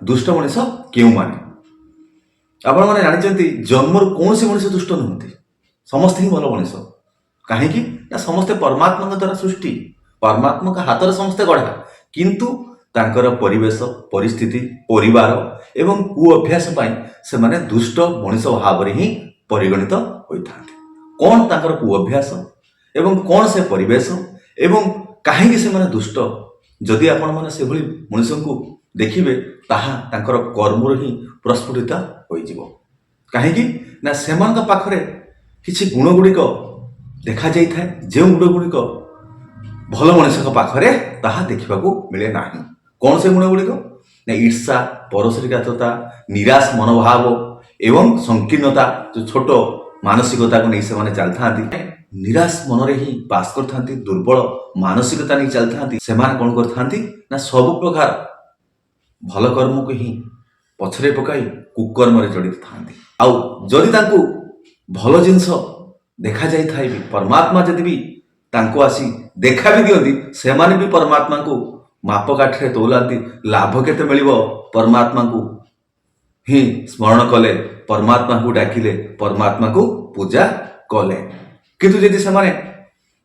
ଦୁଷ୍ଟ ମଣିଷ କେଉଁମାନେ? ଆପଣମାନେ ଜାଣିଛନ୍ତି ଜନ୍ମରୁ କୌଣସି ମଣିଷ ଦୁଷ୍ଟ ନୁହନ୍ତି, ସମସ୍ତେ ହିଁ ଭଲ ମଣିଷ। କାହିଁକି ନା ସମସ୍ତେ ପରମାତ୍ମାଙ୍କ ଦ୍ୱାରା ସୃଷ୍ଟି, ପରମାତ୍ମାଙ୍କ ହାତରେ ସମସ୍ତେ ଗଢ଼ା। କିନ୍ତୁ ତାଙ୍କର ପରିବେଶ, ପରିସ୍ଥିତି, ପରିବାର ଏବଂ କୁଅଭ୍ୟାସ ପାଇଁ ସେମାନେ ଦୁଷ୍ଟ ମଣିଷ ଭାବରେ ହିଁ ପରିଗଣିତ ହୋଇଥାନ୍ତି। କ'ଣ ତାଙ୍କର କୁଅଭ୍ୟାସ ଏବଂ କ'ଣ ସେ ପରିବେଶ ଏବଂ କାହିଁକି ସେମାନେ ଦୁଷ୍ଟ, ଯଦି ଆପଣମାନେ ସେଭଳି ମଣିଷଙ୍କୁ ଦେଖିବେ ତାହା ତାଙ୍କର କର୍ମରୁ ହିଁ ପ୍ରସ୍ଫୁଟିତ ହୋଇଯିବ। କାହିଁକି ନା ସେମାନଙ୍କ ପାଖରେ କିଛି ଗୁଣ ଗୁଡ଼ିକ ଦେଖାଯାଇଥାଏ, ଯେଉଁ ଗୁଣ ଗୁଡ଼ିକ ଭଲ ମଣିଷଙ୍କ ପାଖରେ ତାହା ଦେଖିବାକୁ ମିଳେ ନାହିଁ। କ'ଣ ସେ ଗୁଣ ଗୁଡ଼ିକ? ନା ଈର୍ଷା, ପରଶ୍ରୀକାତରତା, ନିରାଶ ମନୋଭାବ ଏବଂ ସଂକୀର୍ଣ୍ଣତା, ଯେଉଁ ଛୋଟ ମାନସିକତାକୁ ନେଇ ସେମାନେ ଚାଲିଥାନ୍ତି, ନିରାଶ ମନରେ ହିଁ ବାସ କରିଥାନ୍ତି, ଦୁର୍ବଳ ମାନସିକତା ନେଇ ଚାଲିଥାନ୍ତି। ସେମାନେ କ'ଣ କରିଥାନ୍ତି ନା ସବୁ ପ୍ରକାର ଭଲ କର୍ମକୁ ହିଁ ପଛରେ ପକାଇ କୁକର୍ମରେ ଜଡ଼ିତ ଥାନ୍ତି। ଆଉ ଯଦି ତାଙ୍କୁ ଭଲ ଜିନିଷ ଦେଖାଯାଇଥାଏ ବି, ପରମାତ୍ମା ଯଦି ବି ତାଙ୍କୁ ଆସି ଦେଖା ବି ଦିଅନ୍ତି, ସେମାନେ ବି ପରମାତ୍ମାଙ୍କୁ ମାପକାଠିରେ ତୋଲାନ୍ତି। ଲାଭ କେତେ ମିଳିବ? ପରମାତ୍ମାଙ୍କୁ ହିଁ ସ୍ମରଣ କଲେ, ପରମାତ୍ମାଙ୍କୁ ଡାକିଲେ, ପରମାତ୍ମାକୁ ପୂଜା କଲେ। କିନ୍ତୁ ଯଦି ସେମାନେ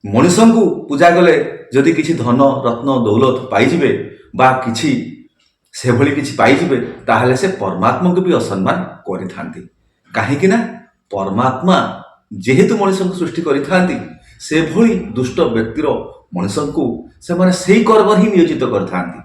ମଣିଷଙ୍କୁ ପୂଜା କଲେ, ଯଦି କିଛି ଧନ ରତ୍ନ ଦୌଲତ ପାଇଯିବେ ବା କିଛି ସେଭଳି କିଛି ପାଇଯିବେ, ତାହେଲେ ସେ ପରମାତ୍ମାଙ୍କୁ ବି ଅସମ୍ମାନ କରିଥାନ୍ତି। କାହିଁକି ନା ପରମାତ୍ମା ଯେହେତୁ ମଣିଷଙ୍କୁ ସୃଷ୍ଟି କରିଥାନ୍ତି, ସେଭଳି ଦୁଷ୍ଟ ବ୍ୟକ୍ତିର ମଣିଷଙ୍କୁ ସେମାନେ ସେଇ କର୍ମ ହିଁ ନିୟୋଜିତ କରିଥାନ୍ତି।